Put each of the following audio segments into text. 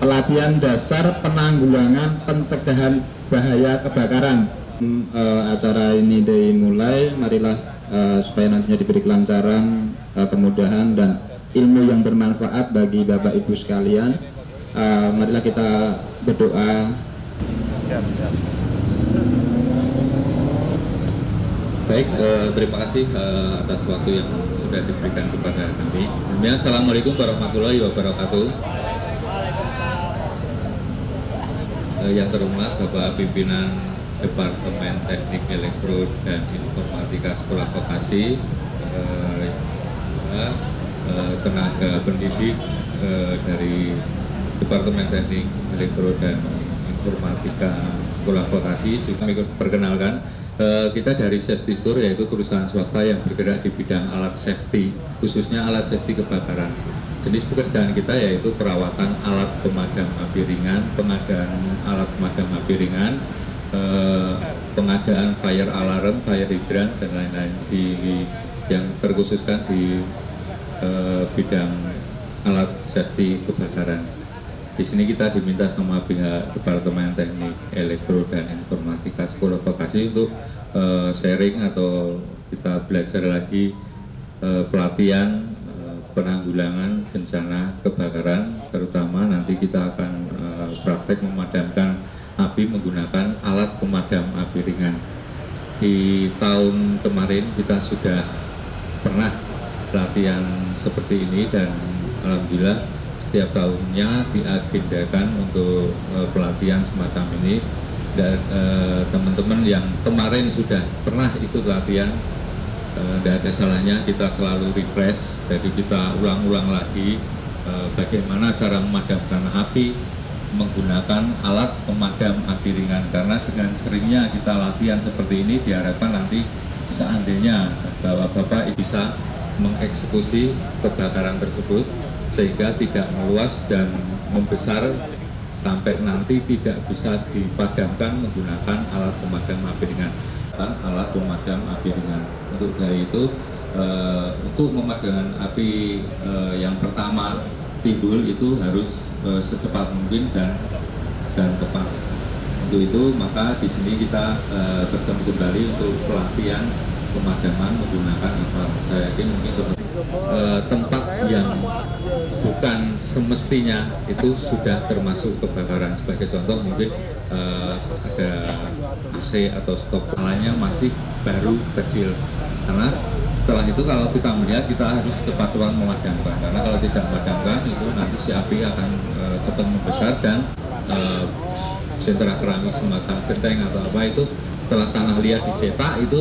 pelatihan dasar penanggulangan pencegahan bahaya kebakaran. Acara ini dimulai, marilah supaya nantinya diberi kelancaran, kemudahan dan ilmu yang bermanfaat bagi Bapak Ibu sekalian. Marilah kita berdoa. Baik, terima kasih atas waktu yang sudah diberikan kepada kami. Assalamualaikum warahmatullahi wabarakatuh. Yang terhormat Bapak Pimpinan Departemen Teknik Elektro dan Informatika Sekolah Vokasi, tenaga pendidik dari Departemen Teknik Elektro dan Informatika Sekolah Vokasi, juga kami perkenalkan. Kita dari Safety Store, yaitu perusahaan swasta yang bergerak di bidang alat safety, khususnya alat safety kebakaran. Jenis pekerjaan kita yaitu perawatan alat pemadam api ringan, pengadaan alat pemadam api ringan, pengadaan fire alarm, fire hydrant, dan lain-lain yang terkhususkan di bidang alat safety kebakaran. Di sini kita diminta sama pihak Departemen Teknik Elektro dan Informatika Sekolah Vokasi untuk sharing atau kita belajar lagi pelatihan penanggulangan bencana kebakaran, terutama nanti kita akan praktek memadamkan api menggunakan alat pemadam api ringan. Di tahun kemarin kita sudah pernah pelatihan seperti ini dan alhamdulillah setiap tahunnya diagendakan untuk pelatihan semacam ini, dan teman-teman yang kemarin sudah pernah ikut latihan, tidak ada salahnya kita selalu refresh. Jadi kita ulang-ulang lagi bagaimana cara memadamkan api menggunakan alat pemadam api ringan, karena dengan seringnya kita latihan seperti ini diharapkan nanti seandainya Bapak bisa mengeksekusi kebakaran tersebut sehingga tidak meluas dan membesar sampai nanti tidak bisa dipadamkan menggunakan alat pemadam api ringan. Alat pemadam api ringan. Untuk dari itu, untuk memadamkan api yang pertama timbul itu harus secepat mungkin dan tepat. Untuk itu maka di sini kita bertemu kembali untuk pelatihan pemadaman menggunakan alat. Saya yakin mungkin tempat yang bukan semestinya itu sudah termasuk kebakaran. Sebagai contoh mungkin ada AC atau stop nyalanya masih baru kecil, karena setelah itu kalau kita melihat kita harus cepat-cepat memadamkan, karena kalau tidak memadamkan itu nanti si api akan cepat membesar dan sentra keramik semacam genteng atau apa itu setelah tanah liat dicetak itu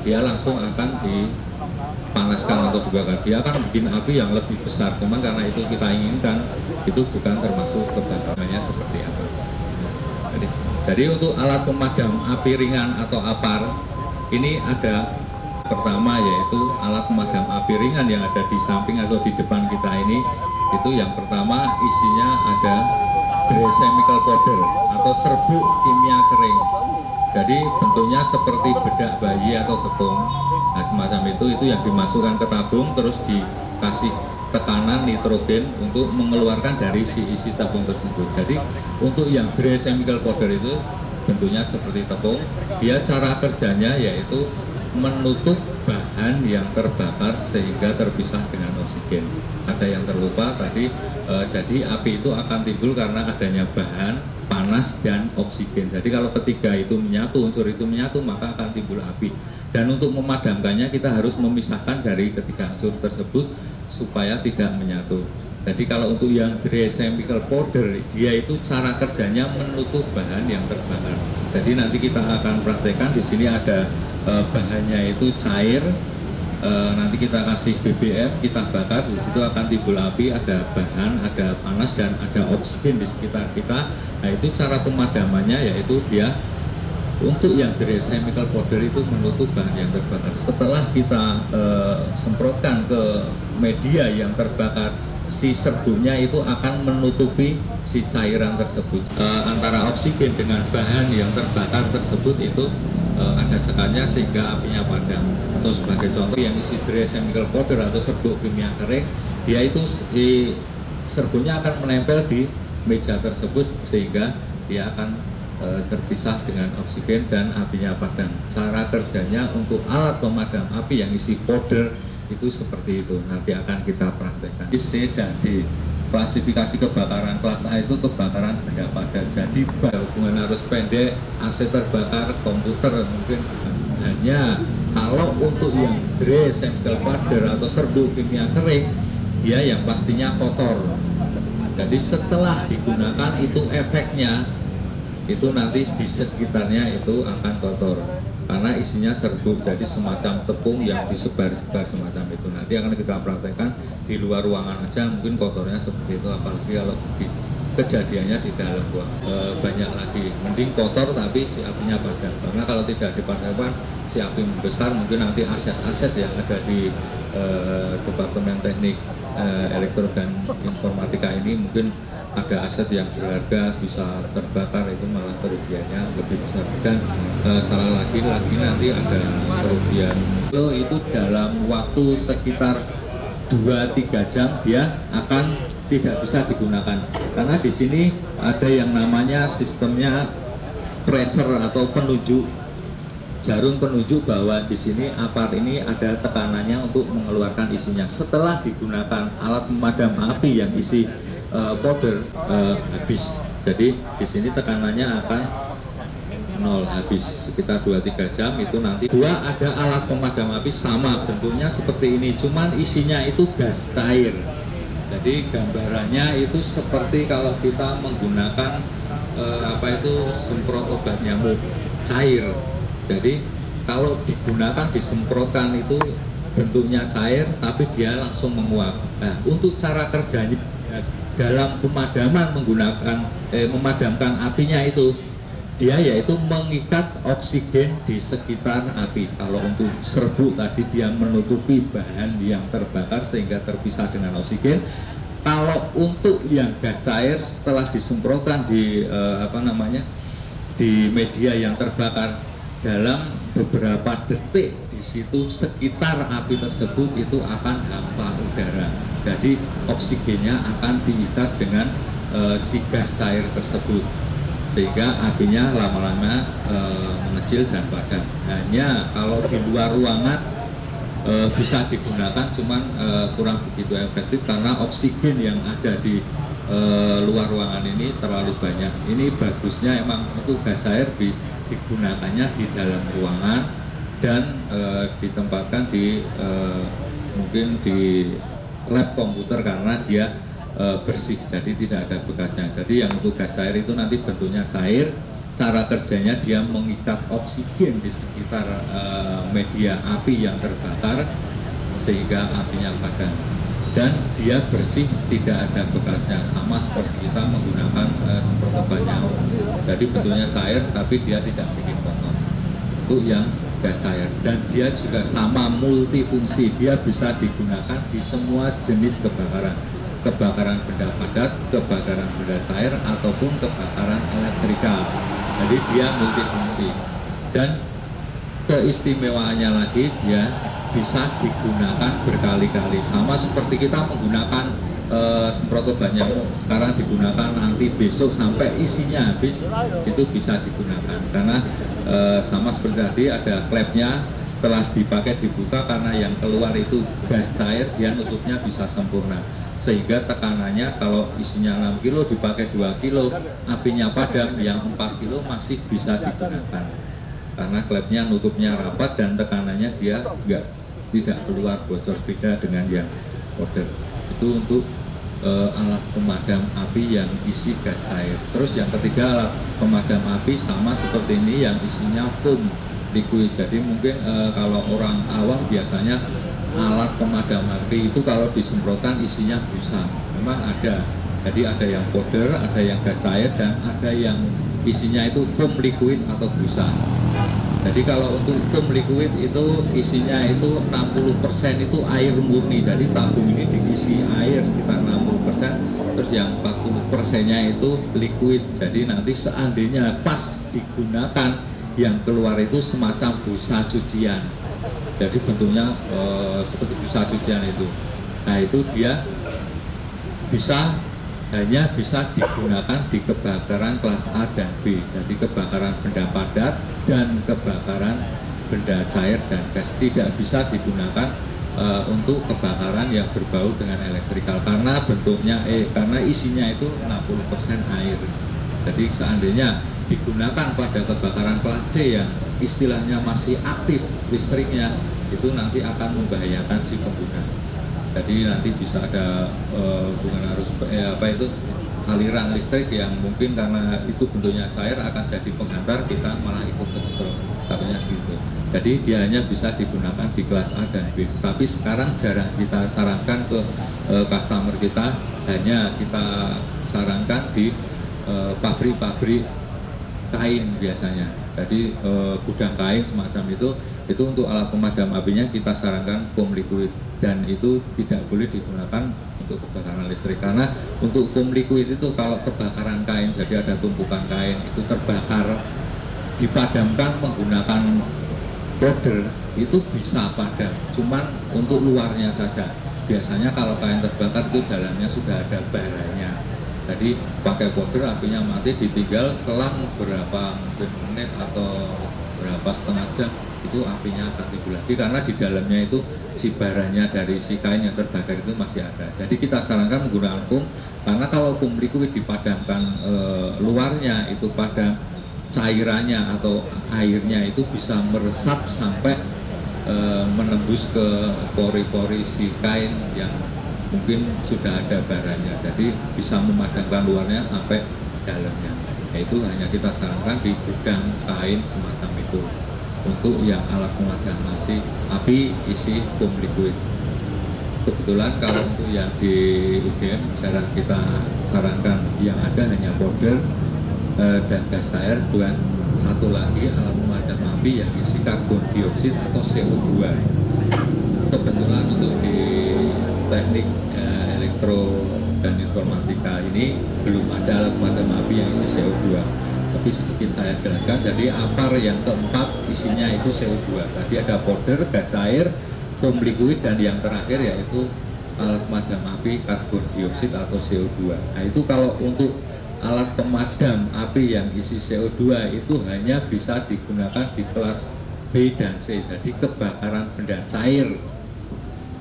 dia langsung akan dipanaskan atau dibakar. Dia akan bikin api yang lebih besar, cuman karena itu kita inginkan itu bukan termasuk kebakarannya seperti apa. Jadi untuk alat pemadam api ringan atau APAR ini ada pertama yaitu alat pemadam api ringan yang ada di samping atau di depan kita ini. Itu yang pertama isinya ada gray chemical powder atau serbuk kimia kering. Jadi bentuknya seperti bedak bayi atau tepung. Nah, semacam itu yang dimasukkan ke tabung terus dikasih tekanan nitrogen untuk mengeluarkan dari si isi tabung tersebut. Jadi untuk yang gray chemical powder itu bentuknya seperti tepung. Dia cara kerjanya yaitu menutup bahan yang terbakar sehingga terpisah dengan oksigen. Ada yang terlupa tadi, jadi api itu akan timbul karena adanya bahan, panas, dan oksigen. Jadi kalau ketiga itu menyatu, unsur itu menyatu, maka akan timbul api. Dan untuk memadamkannya kita harus memisahkan dari ketiga unsur tersebut supaya tidak menyatu. Jadi kalau untuk yang gray chemical powder, dia itu cara kerjanya menutup bahan yang terbakar. Jadi nanti kita akan praktekkan. Di sini ada bahannya itu cair. Nanti kita kasih BBM, kita bakar, di situ akan timbul api, ada bahan, ada panas, dan ada oksigen di sekitar kita. Nah itu cara pemadamannya, yaitu dia untuk yang gray chemical powder itu menutup bahan yang terbakar. Setelah kita semprotkan ke media yang terbakar, si serbuknya itu akan menutupi si cairan tersebut. Antara oksigen dengan bahan yang terbakar tersebut itu ada sekatnya sehingga apinya padam. Atau sebagai contoh yang isi gray chemical powder atau serbuk kimia kering, dia itu si serbuknya akan menempel di meja tersebut sehingga dia akan terpisah dengan oksigen dan apinya padam. Cara kerjanya untuk alat pemadam api yang isi powder itu seperti itu, nanti akan kita praktekkan. C dan D, klasifikasi kebakaran kelas A itu kebakaran benda padat, jadi hubungan arus pendek, AC terbakar, komputer mungkin. Hanya kalau untuk yang gray, chemical powder atau serbuk kimia kering, dia yang pastinya kotor. Jadi setelah digunakan itu efeknya itu nanti di sekitarnya itu akan kotor karena isinya serbuk, jadi semacam tepung yang disebar-sebar semacam itu. Nanti akan kita praktekkan di luar ruangan aja mungkin kotornya seperti itu, apalagi kalau kejadiannya di dalam ruangan. Banyak lagi, mending kotor tapi si apinya padam, karena kalau tidak dipadamkan si api membesar, mungkin nanti aset-aset yang ada di Departemen Teknik Elektro dan Informatika ini mungkin ada aset yang berharga bisa terbakar, itu malah kerugiannya lebih besar. Dan salah lagi nanti ada kerugian itu dalam waktu sekitar 2-3 jam dia akan tidak bisa digunakan, karena di sini ada yang namanya sistemnya pressure atau penunjuk, jarum penunjuk bahwa di sini apart ini ada tekanannya untuk mengeluarkan isinya. Setelah digunakan alat pemadam api yang isi powder habis, jadi di sini tekanannya akan 0, habis sekitar 2-3 jam itu nanti. Dua, ada alat pemadam api sama bentuknya seperti ini, cuman isinya itu gas cair. Jadi gambarannya itu seperti kalau kita menggunakan semprot obat nyamuk cair. Jadi kalau digunakan disemprotkan itu bentuknya cair tapi dia langsung menguap. Nah, untuk cara kerjanya dalam pemadaman memadamkan apinya itu dia yaitu mengikat oksigen di sekitar api. Kalau untuk serbuk tadi dia menutupi bahan yang terbakar sehingga terpisah dengan oksigen. Kalau untuk yang gas cair setelah disemprotkan di di media yang terbakar, dalam beberapa detik di situ sekitar api tersebut itu akan hampa udara. Jadi oksigennya akan diikat dengan si gas cair tersebut, sehingga apinya lama-lama mengecil dan padam. Hanya kalau di luar ruangan bisa digunakan, cuman kurang begitu efektif karena oksigen yang ada di luar ruangan ini terlalu banyak. Ini bagusnya emang untuk gas air digunakannya di dalam ruangan dan ditempatkan di mungkin di lab komputer karena dia bersih, jadi tidak ada bekasnya. Jadi yang untuk gas air itu nanti bentuknya cair. Cara kerjanya dia mengikat oksigen di sekitar media api yang terbakar sehingga apinya padam dan dia bersih, tidak ada bekasnya, sama seperti kita menggunakan semprot obat nyamuk. Jadi bentuknya cair tapi dia tidak bikin kotor. Itu yang gas air, dan dia juga sama multifungsi, dia bisa digunakan di semua jenis kebakaran, kebakaran benda padat, kebakaran benda cair ataupun kebakaran elektrikal. Jadi dia multifungsi, dan keistimewaannya lagi dia bisa digunakan berkali-kali, sama seperti kita menggunakan semprot obat nyamuk sekarang digunakan, nanti besok sampai isinya habis itu bisa digunakan, karena sama seperti tadi ada klepnya, setelah dipakai dibuka karena yang keluar itu gas cair, dia nutupnya bisa sempurna sehingga tekanannya kalau isinya 6 kilo dipakai 2 kilo, apinya padam, yang 4 kilo masih bisa digunakan karena klepnya nutupnya rapat dan tekanannya dia tidak keluar bocor, beda dengan yang powder. Itu untuk alat pemadam api yang isi gas cair. Terus yang ketiga, alat pemadam api sama seperti ini yang isinya foam liquid. Jadi mungkin kalau orang awam biasanya alat pemadam api itu kalau disemprotkan isinya busa, memang ada. Jadi ada yang powder, ada yang gas cair, dan ada yang isinya itu foam liquid atau busa. Jadi kalau untuk foam liquid itu isinya itu 60% itu air murni, jadi tabung ini diisi air sekitar 60%, terus yang 40%-nya itu liquid. Jadi nanti seandainya pas digunakan yang keluar itu semacam busa cucian. Jadi bentuknya seperti busa cucian itu. Nah itu dia bisa hanya bisa digunakan di kebakaran kelas A dan B. Jadi kebakaran benda padat dan kebakaran benda cair dan gas, tidak bisa digunakan untuk kebakaran yang berbau dengan elektrikal karena bentuknya karena isinya itu 60% air. Jadi seandainya digunakan pada kebakaran kelas C yang istilahnya masih aktif listriknya, itu nanti akan membahayakan si pengguna. Jadi nanti bisa ada hubungan arus aliran listrik yang mungkin karena itu bentuknya cair akan jadi penghantar, kita malah ikut ke stroke, katanya gitu. Jadi dia hanya bisa digunakan di kelas A dan B. Tapi sekarang jarang kita sarankan ke customer kita, hanya kita sarankan di pabrik-pabrik kain biasanya. Jadi gudang kain semacam itu untuk alat pemadam apinya kita sarankan foam liquid, dan itu tidak boleh digunakan untuk kebakaran listrik karena untuk foam liquid itu kalau kebakaran kain, jadi ada tumpukan kain itu terbakar, dipadamkan menggunakan powder itu bisa padam, cuman untuk luarnya saja. Biasanya kalau kain terbakar itu dalamnya sudah ada baranya, jadi pakai powder apinya mati, ditinggal selang berapa menit atau berapa setengah jam itu apinya akan timbul lagi karena di dalamnya itu si baranya dari si kain yang terbakar itu masih ada. Jadi kita sarankan menggunakan foam karena kalau foam liquid dipadamkan luarnya itu pada cairannya atau airnya itu bisa meresap sampai menembus ke pori-pori si kain yang mungkin sudah ada baranya, jadi bisa memadamkan luarnya sampai dalamnya. Itu hanya kita sarankan di gudang kain semacam itu untuk yang alat pemadam api isi foam liquid. Kebetulan kalau untuk yang di UGM jarang kita sarankan, yang ada hanya powder dan gas air, dan satu lagi alat pemadam api yang isi karbon dioksid atau CO2. Kebetulan untuk di teknik elektro dan informatika ini belum ada alat pemadam api yang isi CO2. Tapi sedikit saya jelaskan, jadi APAR yang keempat isinya itu CO2. Tadi ada powder, gas air, foam liquid, dan yang terakhir yaitu alat pemadam api karbon dioksid atau CO2. Nah itu kalau untuk alat pemadam api yang isi CO2 itu hanya bisa digunakan di kelas B dan C, jadi kebakaran benda cair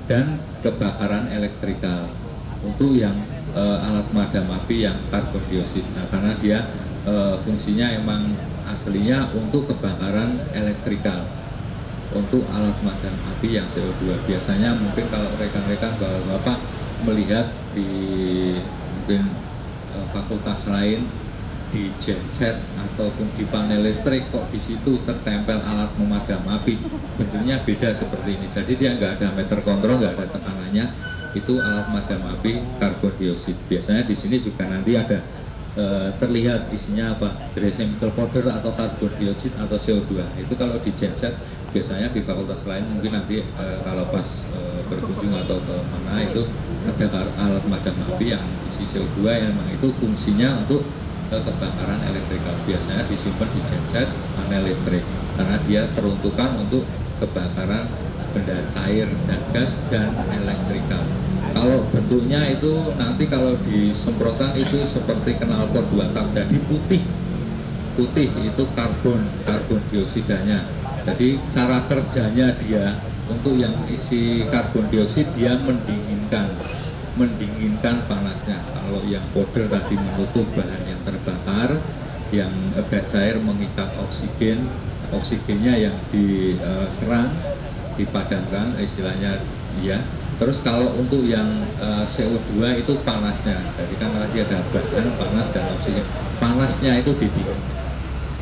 dan kebakaran elektrikal. Untuk yang alat pemadam api yang karbon dioksid, nah karena dia fungsinya emang aslinya untuk kebakaran elektrikal. Untuk alat pemadam api yang CO2 biasanya mungkin kalau rekan-rekan bapak melihat di mungkin fakultas lain di genset ataupun di panel listrik, kok di situ tertempel alat pemadam api, bentuknya beda seperti ini. Jadi dia nggak ada meter kontrol, nggak ada tekanannya. Itu alat pemadam api karbon dioksid. Biasanya di sini juga nanti ada terlihat isinya apa, chemical powder atau karbon dioksid atau CO2. Itu kalau di genset biasanya di fakultas lain mungkin nanti kalau pas berkunjung atau ke mana itu ada alat pemadam api yang isi CO2 yang memang itu fungsinya untuk kebakaran elektrikal. Biasanya disimpan di genset panel listrik karena dia peruntukan untuk kebakaran benda cair dan gas dan elektrikal. Kalau bentuknya itu nanti kalau disemprotkan itu seperti knalpot 2 tak, jadi putih itu karbon dioksidanya. Jadi cara kerjanya dia untuk yang isi karbon dioksid, dia mendinginkan panasnya. Kalau yang powder tadi menutup bahan yang terbakar, yang gas air mengikat oksigennya yang diserang, dipadamkan istilahnya ya. Terus kalau untuk yang CO2 itu panasnya, jadi kan tadi ada bahan panas dan oksigen, panasnya itu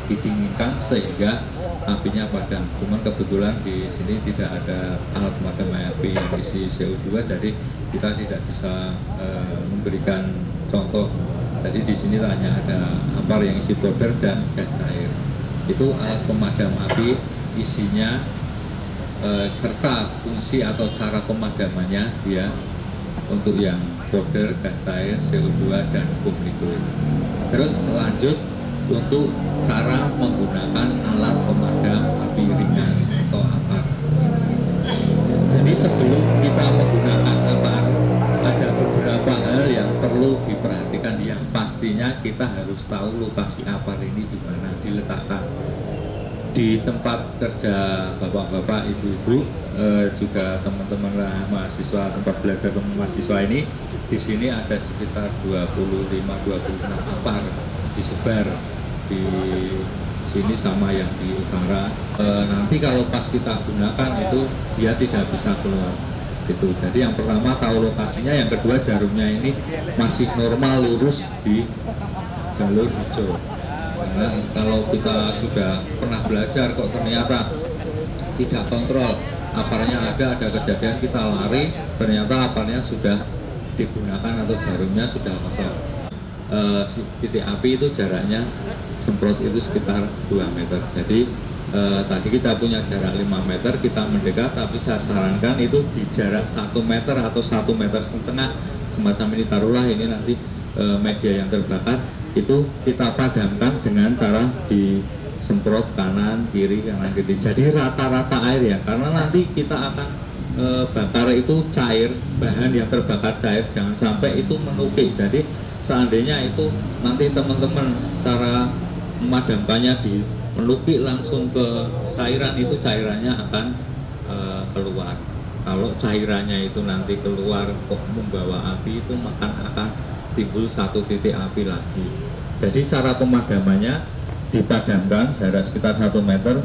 didinginkan sehingga apinya padam. Cuman kebetulan di sini tidak ada alat pemadam api yang isi CO2, jadi kita tidak bisa memberikan contoh. Jadi di sini hanya ada APAR yang isi powder dan gas air. Itu alat pemadam api isinya serta fungsi atau cara pemadamannya dia untuk yang powder, gas air, CO2 dan foam liquid. Terus lanjut untuk cara menggunakan alat pemadam api ringan atau APAR. Jadi sebelum kita menggunakan APAR ada beberapa hal yang perlu diperhatikan pastinya kita harus tahu lokasi apar ini di mana diletakkan. Di tempat kerja bapak-bapak, ibu-ibu, juga teman-teman mahasiswa, tempat belajar teman mahasiswa ini, di sini ada sekitar 25-26 apar disebar di sini sama yang di utara. Nanti kalau pas kita gunakan itu dia tidak bisa keluar. Gitu. Jadi yang pertama tahu lokasinya, yang kedua jarumnya ini masih normal lurus di jalur hijau. Karena kalau kita sudah pernah belajar kok ternyata tidak kontrol, aparnya ada kejadian kita lari, ternyata aparnya sudah digunakan atau jarumnya sudah kotor. Titik api itu jaraknya semprot itu sekitar 2 meter. Jadi tadi kita punya jarak 5 meter, kita mendekat, tapi saya sarankan itu di jarak 1 meter atau 1,5 meter, semacam ini. Taruhlah ini nanti media yang terbakar itu kita padamkan dengan cara disemprot kanan kiri. Jadi rata-rata air ya, karena nanti kita akan bakar itu cair, bahan yang terbakar cair, jangan sampai itu menukik. Jadi seandainya itu nanti teman-teman cara memadamkannya di menukik langsung ke cairan, itu cairannya akan keluar. Kalau cairannya itu nanti keluar kok membawa api, itu maka akan timbul satu titik api lagi. Jadi cara pemadamannya dipadamkan jarak sekitar 1 meter,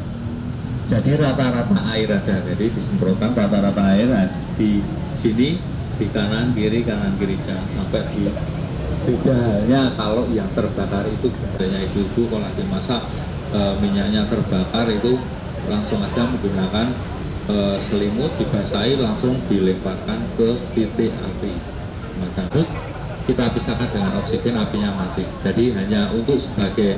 jadi rata-rata air aja, jadi disemprotkan rata-rata air di sini, di kanan kiri jangan sampai di. Beda halnya kalau yang terbakar itu, biasanya ibu-ibu kalau lagi masak minyaknya terbakar itu langsung aja menggunakan selimut, dibasahi, langsung dilemparkan ke titik api. Macam itu kita pisahkan dengan oksigen, apinya mati. Jadi hanya untuk sebagai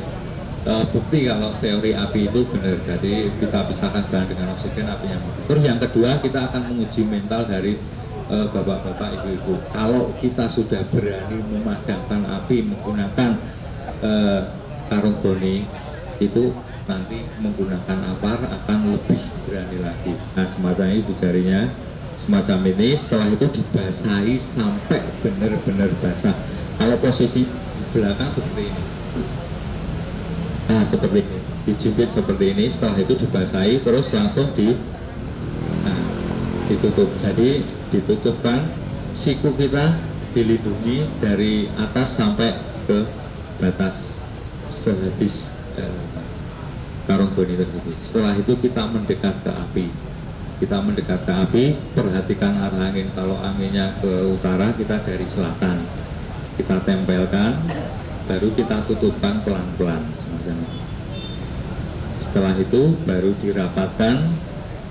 bukti kalau teori api itu benar. Jadi kita pisahkan dengan oksigen, apinya mati. Terus yang kedua, kita akan menguji mental dari bapak-bapak, ibu-ibu. Kalau kita sudah berani memadamkan api menggunakan karung goni, itu nanti menggunakan apar akan lebih berani lagi. Nah, semacam ini jarinya, semacam ini. Setelah itu dibasahi sampai benar-benar basah. Kalau posisi belakang seperti ini, nah seperti ini, dijepit seperti ini. Setelah itu dibasahi, terus langsung ditutup. Jadi ditutupkan, siku kita dilindungi dari atas sampai ke batas sehabis karung goni tersebut. Setelah itu kita mendekat ke api. Perhatikan arah angin. Kalau anginnya ke utara, kita dari selatan. Kita tempelkan, baru kita tutupkan pelan-pelan. Setelah itu baru dirapatkan,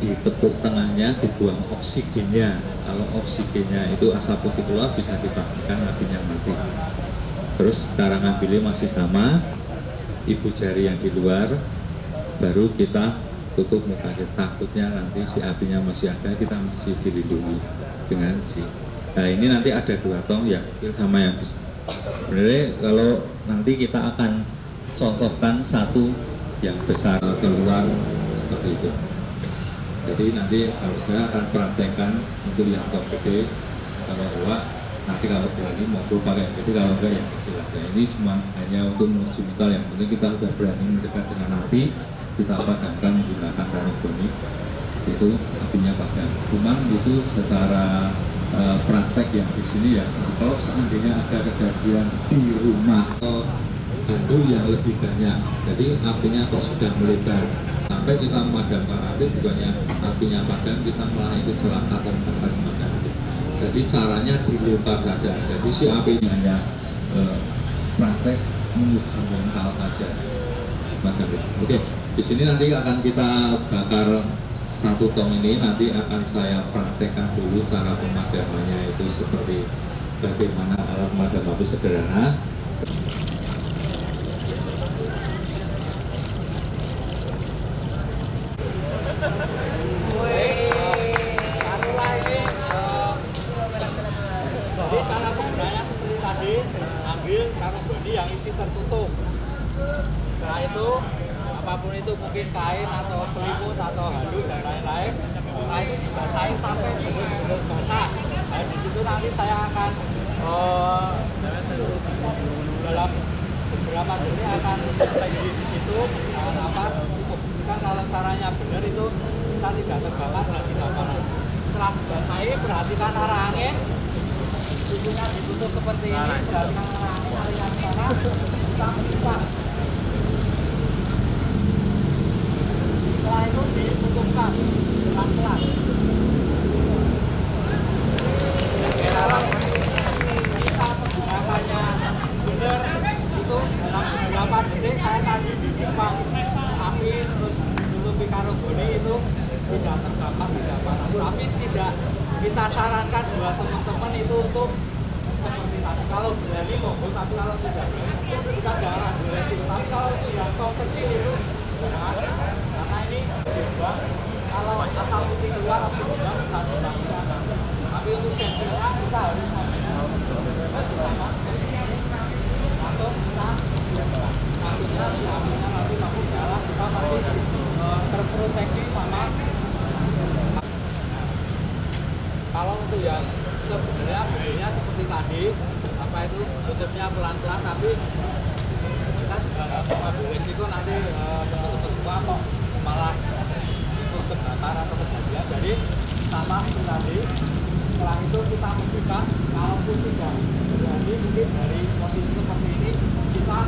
ditepuk tengahnya, dibuang oksigennya. Kalau oksigennya itu asap putih keluar, bisa dipastikan apinya mati. Terus cara ngambilnya masih sama, ibu jari yang di luar, baru kita tutup muka. Takutnya nanti si apinya masih ada, kita masih dilindungi dengan si. Nah ini nanti ada 2 tong ya, sama yang sebenarnya kalau nanti kita akan contohkan satu yang besar keluar seperti itu. Jadi nanti kalau saya akan praktekkan untuk yang tong gede, kalau enggak nanti kalau berani mau pakai gede, kalau enggak yang kecil aja. Ini cuma hanya untuk menguji mental, yang penting kita sudah berani mendekat dengan api, kita padamkan menggunakan karung goni, itu apinya padam. Cuman itu secara praktek yang di sini ya, kalau seandainya ada kejadian di rumah handul yang lebih banyak, jadi apinya kok sudah melebar sampai kita memadamkan api, bukannya apinya padam, kita malah itu celaka terbakar semacam itu. Jadi caranya dilempar saja. Jadi si apinya hanya praktek menguji mental saja. Macam itu. Oke, di sini nanti akan kita bakar 1 tong ini. Nanti akan saya praktekkan dulu cara pemadamannya itu seperti bagaimana alat pemadam api sederhana. Jadi cara penggunaannya seperti tadi, ambil karung goni yang isi tertutup. Setelah itu, apapun itu, mungkin kain atau selimut atau handuk dan lain-lain, setelah itu dibasahi sampai benar-benar basah. Dan di situ nanti saya akan dalam beberapa detik akan tinggi di situ. Cukup. Kan kalau caranya benar itu kita tidak terbakar dan tidak panas. Setelah dibasahi, perhatikan arah angin. Susunya ditutup seperti ini. Perhatikan arah angin, aliran sana. Kita meniupkan. Setelah itu ditutupkan pelan-pelan. Kalau kita menggunakannya benar itu dalam beberapa detik. Saya tadi di depan api terus ditutupi karoboni itu tidak terbakar, tidak panas. Tapi tidak kita sarankan buat teman-teman itu untuk seperti tadi. Kalau berani monggo, tapi kalau tidak berani kita jangan berani. Tapi kalau itu yang tong kecil itu jangan, karena ini dibuang. Kalau asal putih keluar langsung dibuang bisa dipastikan. Tapi untuk safety-nya kita harus langsung kita takutnya si apinya nanti langsung jalan, kita masih terproteksi sama. Kalau untuk yang sebenarnya bentuknya seperti tadi, apa itu tutupnya pelan-pelan, tapi kita juga nggak mengambil resiko nanti betul-betul semua kok malah ikut terbakar atau kejadian. Jadi sama itu tadi, setelah itu kita membuka. Kalaupun tidak berani mungkin dari posisi seperti ini kita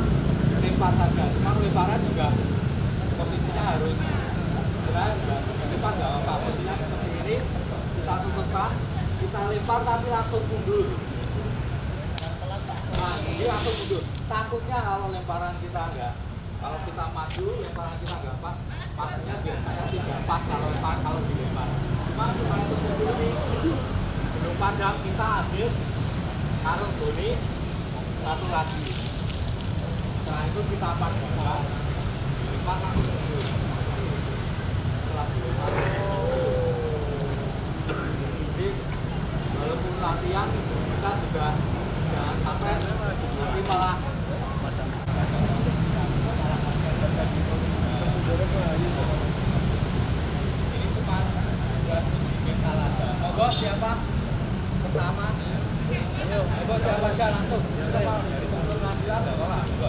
lempar saja. Cuma lemparnya juga posisinya harus lempar nggak apa-apa. Posisinya seperti ini kita tutupkan, kita lempar tapi langsung mundur. Nah, ini langsung mundur. Takutnya kalau lemparan kita enggak, kalau kita maju lemparan kita enggak pas, pastinya biasanya tidak pas kalau dilempar. Cuma itu mundur ini. Belum pandang kita habis karoboni satu lagi. Setelah itu kita padamkan, dilempar langsung mundur. Setelah dilempar jadi walaupun latihan kita juga jangan sampai nanti malah ini cuma buat uji mental aja. Monggo siapa pertama? Ayo, monggo siapa aja langsung. Untuk latihan enggak apa-apa.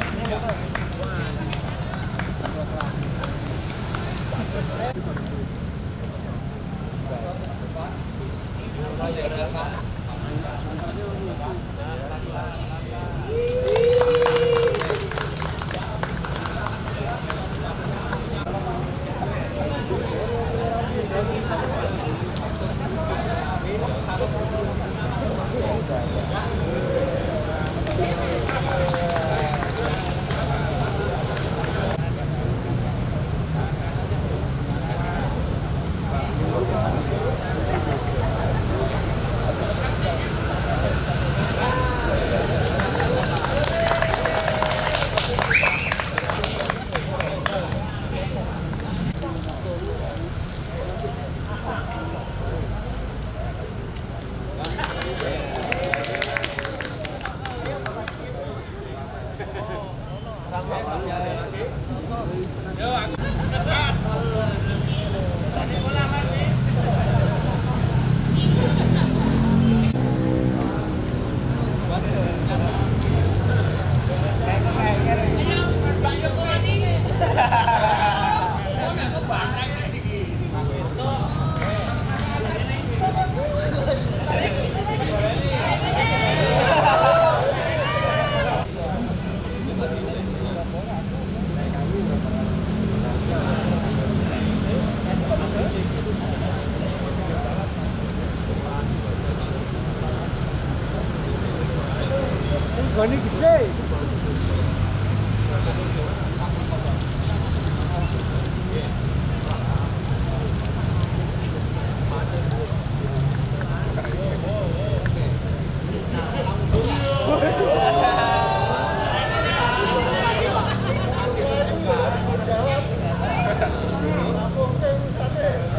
Ini gede.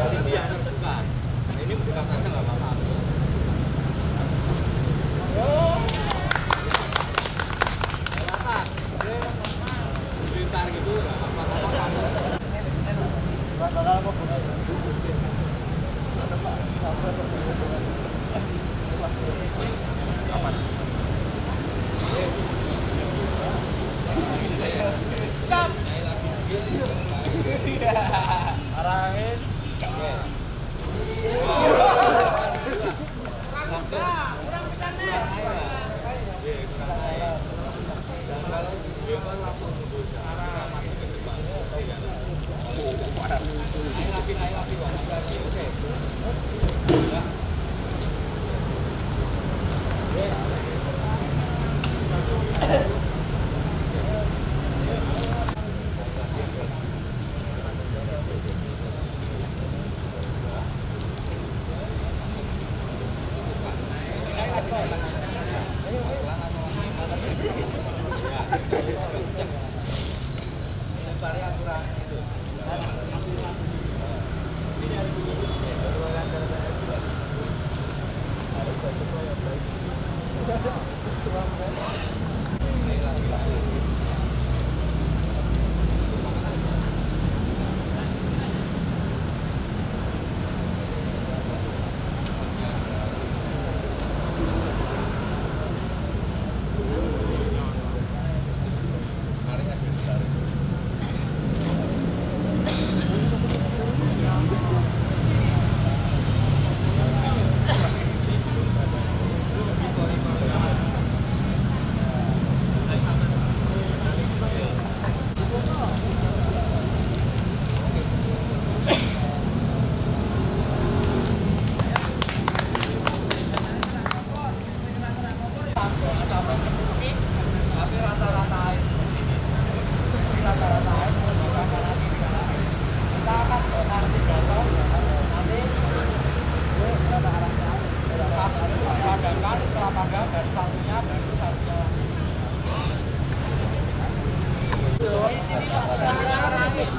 Posisi yang terbuka. Ini buka saja nggak apa-apa.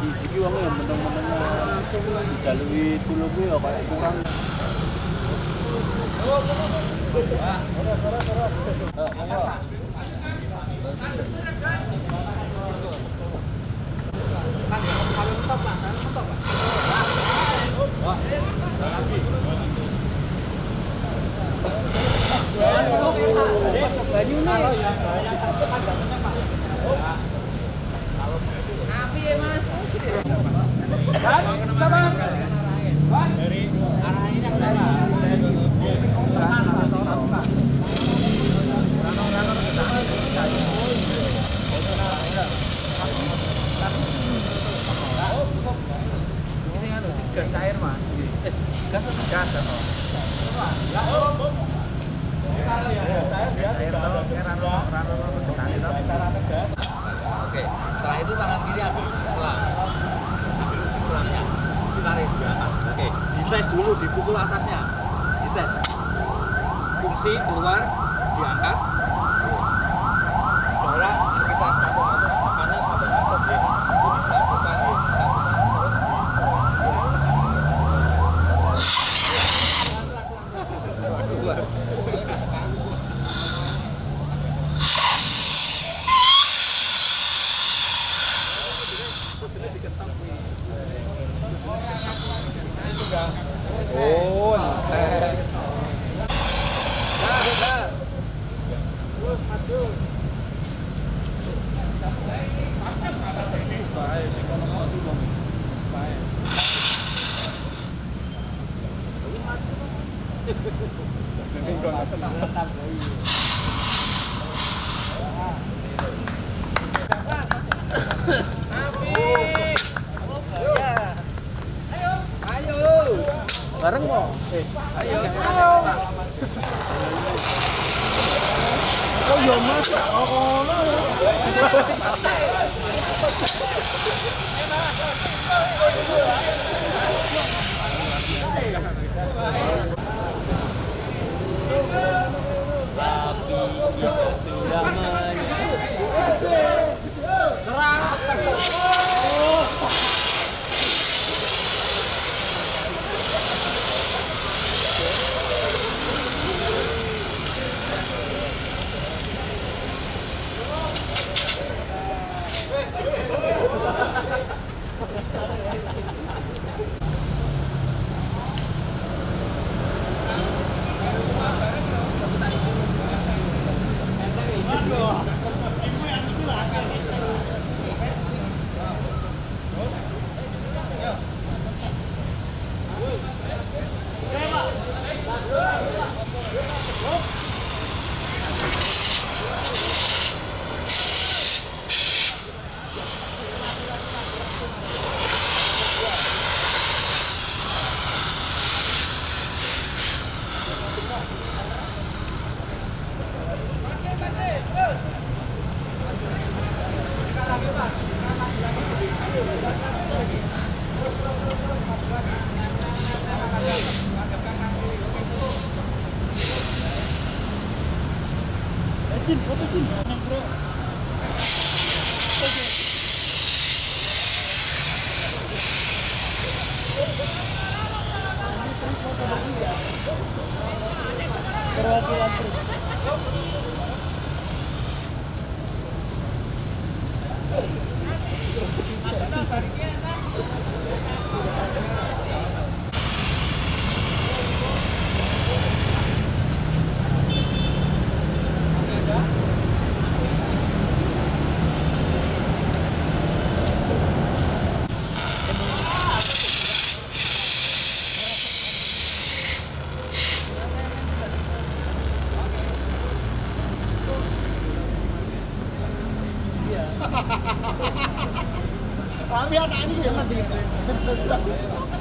Iki wong yang meneng-meneng langsung dijalui dulu kuwi ya kayak kurang. Gas cair mas, gas Oke, setelah itu tangan kiri ambil ujung selang, selangnya ditarik ke belakang. Oke, dites dulu, dipukul atasnya, dites. Fungsi keluar, diangkat. Jarak sekitar 1 meter, makanya sampai meter itu disatukan, oh, nyetek. Terus maju. Bareng mau? Ayo. Oh iya mas, oh tapi kita sudah Tapi ya tadi ya.